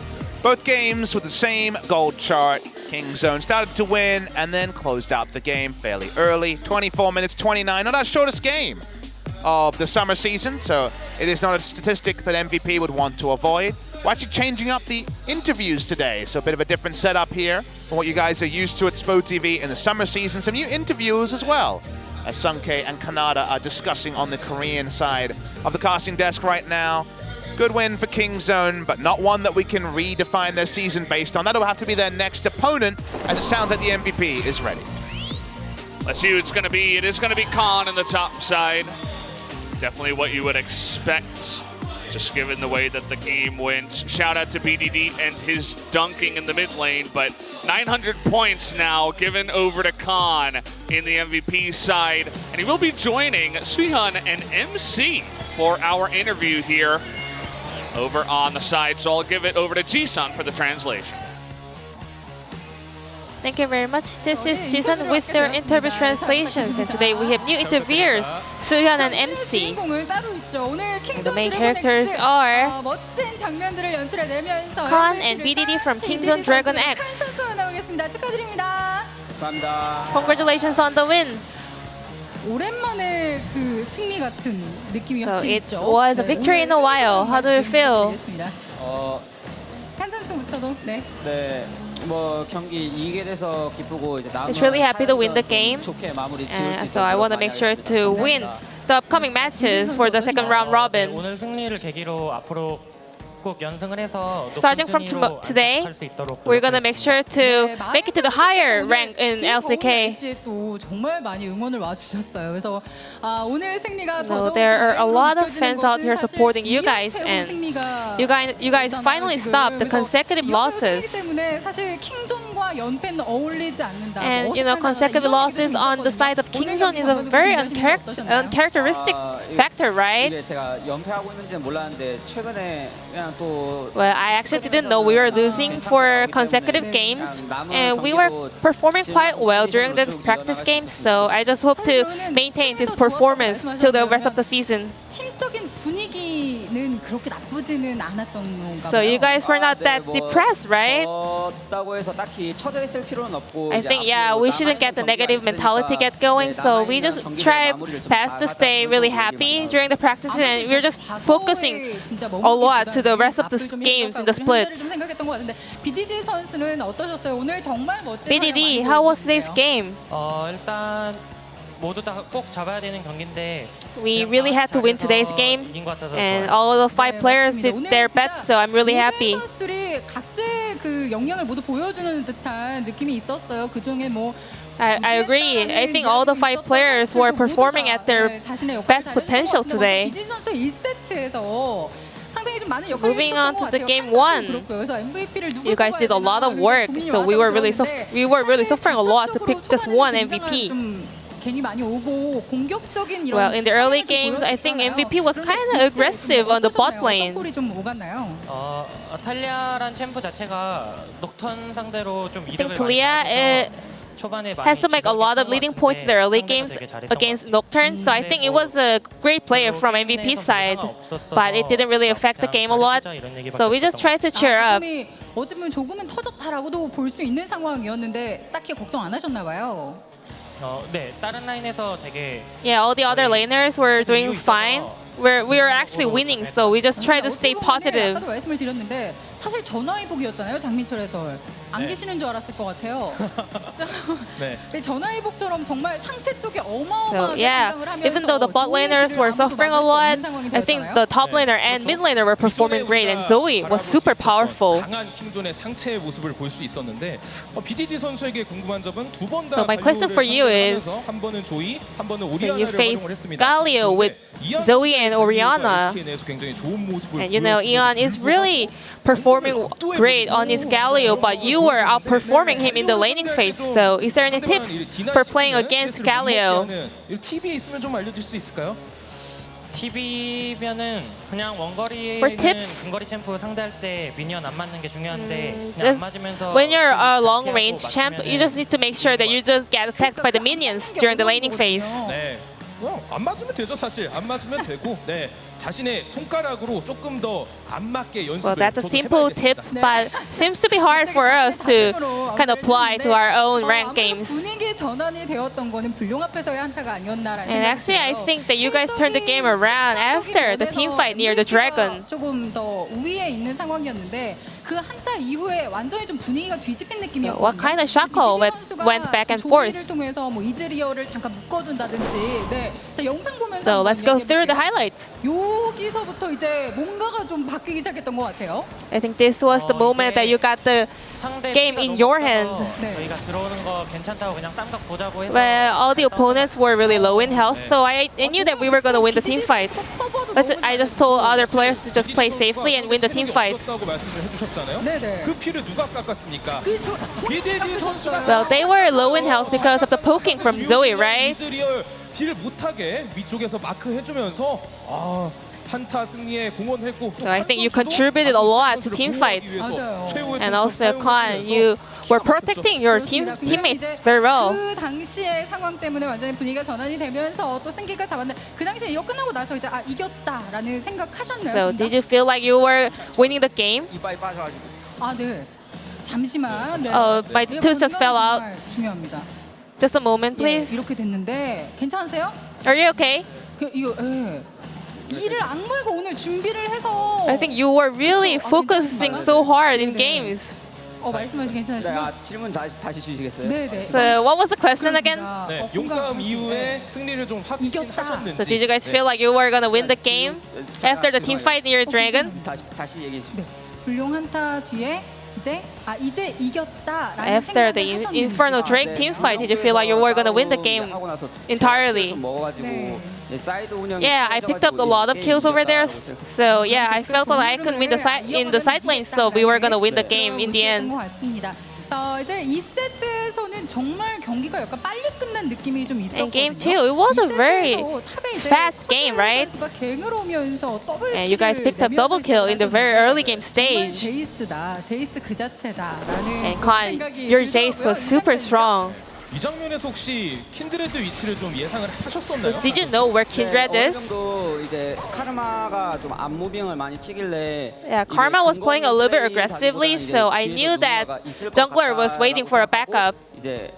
Both games with the same gold chart. Kingzone started to win and then closed out the game fairly early. 24 minutes 29, not our shortest game of the summer season, so it is not a statistic that MVP would want to avoid. We're actually changing up the interviews today, so a bit of a different setup here from what you guys are used to at Spo TV in the summer season. Some new interviewers as well, as Sunke and Kanada are discussing on the Korean side of the casting desk right now. Good win for Kingzone, but not one that we can redefine their season based on. That'll have to be their next opponent, as it sounds like the MVP is ready. Let's see who it's going to be. It is going to be Khan in the top side. Definitely what you would expect, just given the way that the game went. Shout out to BDD and his dunking in the mid lane, but 900 points now given over to Khan in the MVP side. And he will be joining Suhyun and MC for our interview here over on the side. So I'll give it over to Jisun for the translation. Thank you very much. This is Jisun with their interview translations, and today we have new interviewers, Suhyun and MC. And the main characters are Khan and BDD from Kingzone DragonX. Congratulations on the win. 오랜만에 그 승리 같은 느낌이 So 확실히 it 있죠. was a victory in a while. How do you feel? 탄산수부터도 네. 네, 뭐 경기 이기게 돼서 기쁘고 이제 남은 It's really happy to win the game. 좋게 마무리 지을 수 So I want to make sure to win the upcoming matches for the second round robin. 오늘 승리를 계기로 앞으로 꼭 연승을 해서 Starting from today, we're going to make sure to make it to the higher rank in LCK. 또 정말 많이 응원을 와주셨어요. 그래서 오늘 승리가 So there are a lot of fans out here supporting you guys, and you guys finally stopped the consecutive losses. 때문에 사실 킹존과 연패는 어울리지 않는다. And you know, consecutive losses on the side of Kingzone is a very uncharacteristic factor, right? 제가 연패하고 있는지는 몰랐는데 최근에 그냥 또 Well, I actually didn't know we were losing for consecutive games, and we were performing quite well during the practice games, so I just hope to maintain this performance till the rest of the season. 팀적인 분위기는 그렇게 나쁘지는 않았던 건가 봐요. So you guys were not that depressed, right? 졌다고 해서 딱히 처져 있을 필요는 없고 I think, yeah, we shouldn't get the negative mentality get going, so we just try best to stay really happy during the practices, and we're just focusing a lot to the rest of the games in the splits. BDD 선수는 어떠셨어요? 오늘 정말 멋진 BDD, how was today's game? 일단 모두 다 꼭 잡아야 되는 경기인데 We really had to win today's game, and all the 5 players did their best, so I'm really happy. 선수들이 각자의 그 역량을 모두 보여주는 듯한 느낌이 있었어요. 그 중에 뭐 I agree. I think all the 5 players were performing at their best potential today. BDD 선수 1세트에서 Moving on to the game 1, you guys did a lot of work, so we were really suffering a lot to pick just one MVP. Well, in the early games, I think MVP was kind of aggressive on the bot lane. 탈리아란 챔프 자체가 녹턴 상대로 좀 I think 이득을 Talia has to make a lot of leading points in the early games against Nocturne, so I think it was a great play from MVP's side, but it didn't really affect the game a lot, so we just tried to cheer up. 어쩌면 조금은 터졌다라고도 볼 수 있는 상황이었는데 딱히 걱정 안 하셨나 봐요. 네, 다른 라인에서 되게 Yeah, all the other laners were doing fine. we are actually winning, so we just try to stay 어찌 보면은 positive. 아까도 말씀을 드렸는데 사실 전화위복이었잖아요. 장민철 해설. 안 계시는 줄 알았을 것 같아요. 네. 전화위복처럼 정말 상체 쪽에 So 어마어마하게 yeah, 성장을 하면서 even though the bot laners were suffering a lot, I think the top laner and mid laner were performing great, and Zoe was super powerful. 강한 킹존의 상체의 모습을 볼 수 있었는데 BDD 선수에게 궁금한 점은 두 번 다 So my question for you is, 한 번은 조이, 한 번은 So you 오리아나를 face 활용을 했습니다. Galio with Zoe and Orianna, 굉장히 좋은 모습을 and you know Eon is really performing great on his Galio, but you were outperforming him in the laning phase. So is there any tips for playing against Galio? TV에 있으면 좀 알려줄 수 있을까요? TV면은 그냥 For 원거리는 tips? 근거리 챔프 상대할 때 미니언 안 맞는 게 중요한데 그냥 안 Just 맞으면서 when you're a long 피하고 range champ, you 맞추면은 just need to make sure that you just get attacked by the minions during the laning phase. 네. 안 맞으면 되죠, 사실. 안 맞으면 되고. 네. 자신의 손가락으로 조금 더 안 맞게 연습을 Well, that's a 저도 simple 해봐야겠습니다. tip, but seems to be hard for us to kind of apply to our own ranked games. 분위기 전환이 되었던 거는 불용 앞에서의 한타가 아니었나라는 And actually, I think that you guys turned the game around after the team fight near the dragon. 조금 더 우위에 있는 상황이었는데 그 한타 이후에 완전히 좀 분위기가 뒤집힌 느낌이었거든요. What kind of shackle went back and forth? 조이를 통해서 뭐 이즈리어를 잠깐 묶어준다든지. 네, 자 영상 보면서 So let's go 한번 through the 이야기해볼게요. highlights. 여기서부터 이제 뭔가가 좀 바뀌기 시작했던 것 같아요. I think this was the moment that you got the 상대 game 피가 in 너무 your 없어서 hand. 네. 저희가 들어오는 거 괜찮다고 그냥 쌈각 보자고 해서 where all the opponents were really low in health, so I knew that we were going to win the team fight. I just told other players to just play safely and win the team fight. 없었다고 말씀을 해주셨잖아요. 네네. 그 피를 누가 깎았습니까? BDD 선수가 Well, they were low in health because of the poking from Zoe, right? 이즈리얼 딜 못하게 위쪽에서 마크 해주면서 한타 승리에 공헌했고. So I think you contributed a lot to team fight. 맞아요. And also, Kwan, you were protecting your teammates very well. 그 당시의 상황 때문에 완전히 분위기가 전환이 되면서 또 승기가 잡았는데 그 당시에 이거 끝나고 나서 이제 이겼다라는 생각하셨나요? So did you feel like you were winning the game? 이빨이 빠져가지고. 네. 잠시만. 네. My 이거 tooth just fell out. 정말 중요합니다. Just a moment, 예, please. 이렇게 됐는데 괜찮으세요? Are you okay? 이거 이를 악물고 오늘 준비를 해서 I think you were really focusing so hard in games. 말씀하시 괜찮으시면? 질문 다시 주시겠어요? 네네. So what was the question again? 네, 용싸움 이후에 승리를 좀 확신하셨는지. So did you guys feel like you were gonna win the game after the team fight near Dragon? 다시 얘기해 주세요. 네. 불용 한타 뒤에 이제 이겼다라는 After 생각을 the 하셨는지. Inferno Drake team fight, did you feel like you were gonna win the game entirely? 네. Yeah, I picked up a lot of kills over there. So yeah, I felt that I could win in the side lane, so we were gonna win the game in the end. 이제 2세트에서는 정말 경기가 약간 빨리 끝난 느낌이 좀 있었거든요. In game 2, it was a very fast game, right? 갱을 오면서 더블 And you guys picked up double kill in the very early game stage. 제이스 그 자체다라는 And Kwan, your Jace was super strong. 이 장면에서 혹시 킨드레드 위치를 좀 예상을 하셨었나요? Did you know where Kindred 어느 is? 정도 이제 카르마가 좀 안무빙을 많이 치길래 Yeah, Karma was playing a little bit aggressively, so I knew that jungler was waiting for a backup. 이제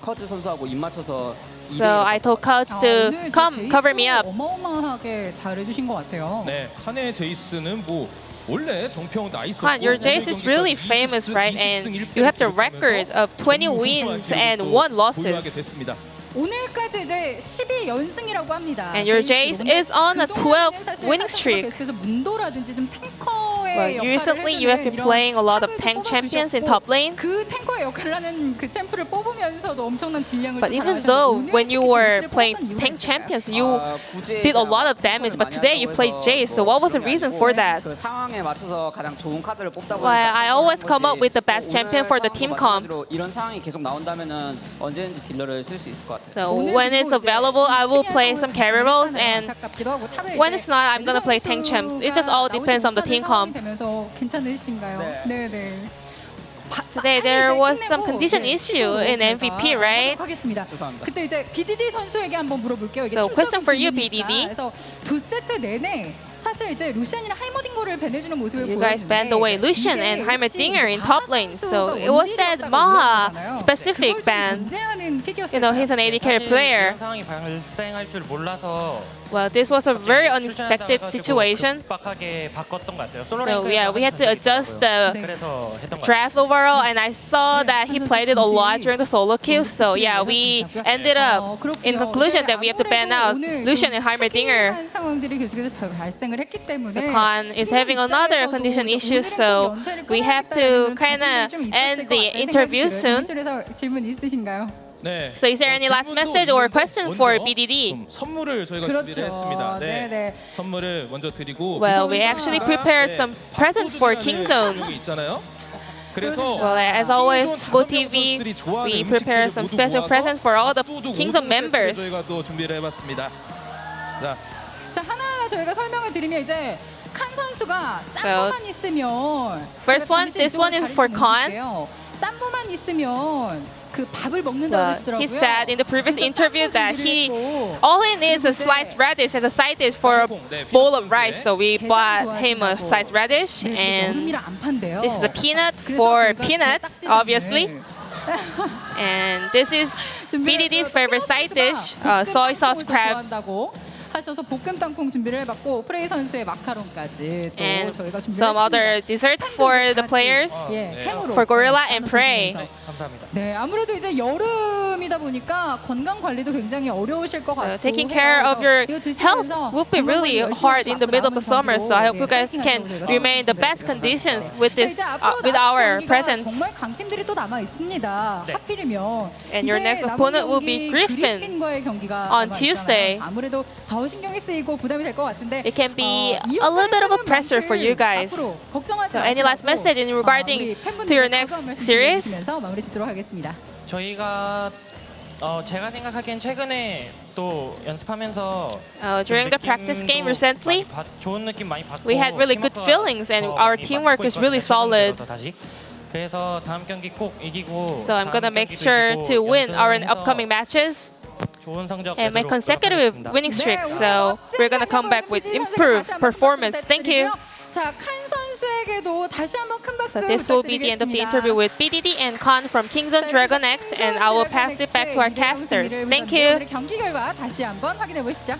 커즈 선수하고 입 맞춰서 So I told Couch to come cover me up. 어마어마하게 잘해주신 것 같아요. 네, 칸의 제이스는 뭐 원래 정평 나이스. Kwan, your Jace is really famous, right? And you have the record of 20 wins and 1 losses. 됐습니다. 오늘까지 이제 12연승이라고 합니다. And your Jace is on a 12 winning streak. 계속해서 문도라든지 좀 탱커의 Well, 역할을 recently you have been 해주는 playing a lot of 이런 tank 탑을 champions in 뽑아주셨고, top lane. 그 탱커의 역할을 하는 그 챔프를 뽑으면서도 엄청난 딜량을 But 좀 even 잘하셨는데 though 오늘 when you 특히 were 제이스를 playing 뽑았던 이유가 tank 있을까요? champions, you did a lot of damage. But today you played Jace. So what was the reason for that? 그 상황에 맞춰서 가장 좋은 카드를 뽑다 보니까 Well, I always come up with the best champion for the team comp. 이런 상황이 계속 나온다면은 언제든지 딜러를 쓸 수 있을 것 같아요. So when it's available, I will play some carry roles, and when it's not, I'm gonna play tank champs. It just all depends on the team comp. 괜찮으신가요? 네. Today there was some condition issue in MVP, right? 하겠습니다. 그때 이제 BDD 선수에게 한번 물어볼게요. 이게 So question for you, 질문이니까. BDD. 그래서 두 세트 내내 사실 이제 루시안이랑 하이머딩거를 상대를 배내주는 모습을 You guys banned away Lucian and Heimerdinger in top lane, so it was said 원딜이었다가 Maha 올라오잖아요. specific 그걸 좀 ban. 견제하는 픽이었어요. You know, he's an AD carry player. 이런 상황이 발생할 줄 몰라서 Well, this was a very unexpected situation. 급박하게 바꿨던 것 같아요. 솔로 So yeah, we had to adjust 네. the 그래서 했던 것 같아요. draft overall, and I saw that he played it a lot during the solo queue. So yeah, we ended up in conclusion that we have to ban out Lucian and Heimerdinger. 상황들이 계속해서 발생을 했기 때문에 So Khan is having another condition issue, so we have to kind of end the interview soon. 질문 있으신가요? 네. So is there any last message or question for BDD? 좀 선물을 저희가 그렇죠. 준비를 했습니다. 네. 네네. 선물을 먼저 드리고 Well, we actually prepared some present for Kingzone. 여기 있잖아요. 그래서 Well, as always, Go TV, we prepare some special present for all the Kingzone members. 저희가 또 준비를 해봤습니다. 자, 자, 하나하나 저희가 설명을 드리면 이제 칸 선수가 So, 쌈부만 있으면 first 제가 one, 잠시 this 이쪽으로 one is 자리 for 좀 Khan. 옮길게요. 쌈부만 있으면 그 밥을 먹는다고 Well, 하시더라고요. he said in the previous 그래서 interview 쌈부 that 준비를 he 했고, all he needs is sliced radish as a side dish for a bowl of rice. So we bought him a sliced radish, 네, and 여름이라 안 판대요. this is the peanut 그래서 for 저희가 peanut, 그 딱지장을 obviously. And this is BDD's favorite side dish, soy sauce crab. 좋아한다고 하셔서 볶음 땅콩 준비를 해봤고 프레이 선수의 마카롱까지 또 And 저희가 준비를 some other 했습니다. desserts for the players. 예, 행으로 For Gorilla and Prey. 감사합니다. 네, 아무래도 이제 여름이다 보니까 건강 관리도 굉장히 어려우실 것 같고 Taking care of your 이거 health 드시면서 will be 건강 관리 really 열심히 hard in the 하시고 middle of the summer. So I hope you 남은 guys can 경기도 remain in the best conditions with this, with our presence. 정말 강팀들이 또 남아 있습니다. 네. 하필이면 And your 이제 next 남은 opponent will 경기 be Griffin 그리핀과의 경기가 on 남아 Tuesday. 있잖아요. 아무래도 더 신경이 쓰이고 부담이 될 것 같은데 It can be 이 a little bit of a 역할을 pressure for you guys. 앞으로 걱정하지 So any last 마시라고, message in regarding 우리 to 팬분들께 your next 다가온 말씀 series? 드리면서 마무리 짓도록 하겠습니다. 저희가 제가 생각하기엔 최근에 또 연습하면서 During the practice game recently, 좋은 느낌 많이 받고 we had really good feelings, and our teamwork is really solid. 그래서 다음 경기 꼭 이기고 So I'm gonna make sure to win our upcoming matches 좋은 성적 and make 내도록 consecutive 노력하겠습니다. winning streaks. So we're gonna come back with improved performance. Thank you. 자, 칸 선수에게도 다시 한번 큰 박수 So this will be the end of the interview with BDD and Khan from Kingzone DragonX, and I will pass it back to our casters. Thank you. 경기 결과 다시 한번 확인해 보시죠.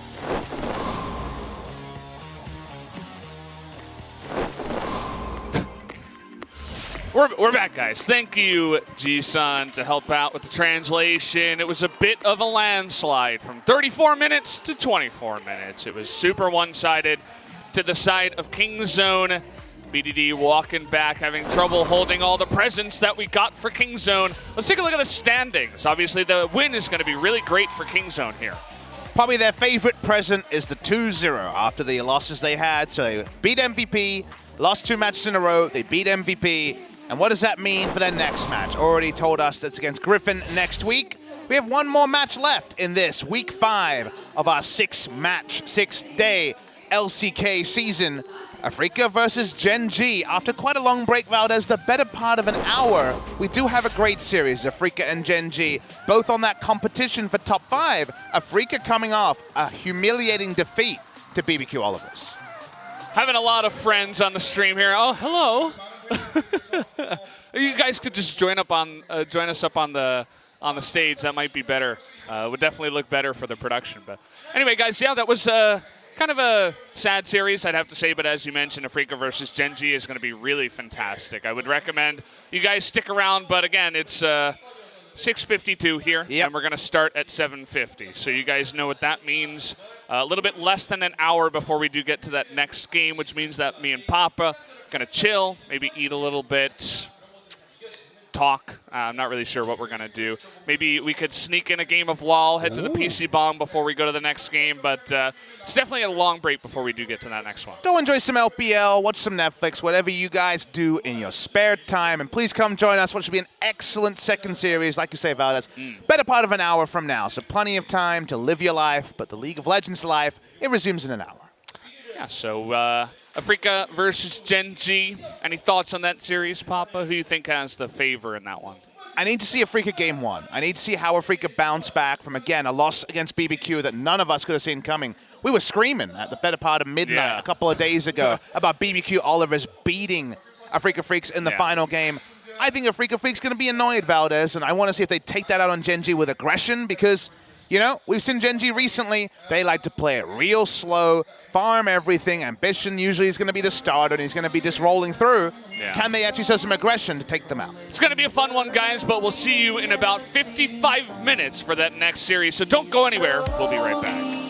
We're back, guys. Thank you, Ji-sun, to help out with the translation. It was a bit of a landslide from 34 minutes to 24 minutes. It was super one-sided to the side of Kingzone. BDD walking back, having trouble holding all the presents that we got for Kingzone. Let's take a look at the standings. Obviously, the win is going to be really great for Kingzone here. Probably their favorite present is the 2-0 after the losses they had. So they beat MVP, lost 2 matches in a row, they beat MVP. And what does that mean for their next match? Already told us that's against Griffin next week. We have one more match left in this week 5 of our 6-day LCK season. Afrika versus Gen G. After quite a long break, Valdez, the better part of an hour, we do have a great series, Afrika and Gen G, both on that competition for top 5. Afrika coming off a humiliating defeat to BBQ Olivers. Having a lot of friends on the stream here. Oh, hello. You guys could just join us up on the stage. That might be better. Would definitely look better for the production. But anyway, guys, yeah, that was kind of a sad series, I'd have to say. But as you mentioned, Afrika versus Gen G is going to be really fantastic. I would recommend you guys stick around. But again, it's 6:52 here, and we're going to start at 7:50. So you guys know what that means. A little bit less than an hour before we do get to that next game, which means that me and Papa going to chill, maybe eat a little bit, talk. I'm not really sure what we're going to do. Maybe we could sneak in a game of LOL, head to the PC bomb before we go to the next game. But it's definitely a long break before we do get to that next one. Go enjoy some LPL, watch some Netflix, whatever you guys do in your spare time. And please come join us, what should be an excellent second series, like you say, Valdez. Better part of an hour from now, so plenty of time to live your life. But the League of Legends life, it resumes in an hour. Yeah, so Afrika versus Gen G. Any thoughts on that series, Papa? Who do you think has the favor in that one? I need to see Afrika game 1. I need to see how Afrika bounce back from, again, a loss against BBQ that none of us could have seen coming. We were screaming at the better part of midnight a couple of days ago about BBQ Olivers beating Afrika Freaks in the final game. I think Afrika Freaks going to be annoyed, Valdez, and I want to see if they take that out on Genji with aggression because, you know, we've seen Genji recently. They like to play it real slow, farm everything. Ambition usually is going to be the starter, and he's going to be just rolling through. Yeah. Can they actually show some aggression to take them out? It's going to be a fun one, guys, but we'll see you in about 55 minutes for that next series. So don't go anywhere. We'll be right back.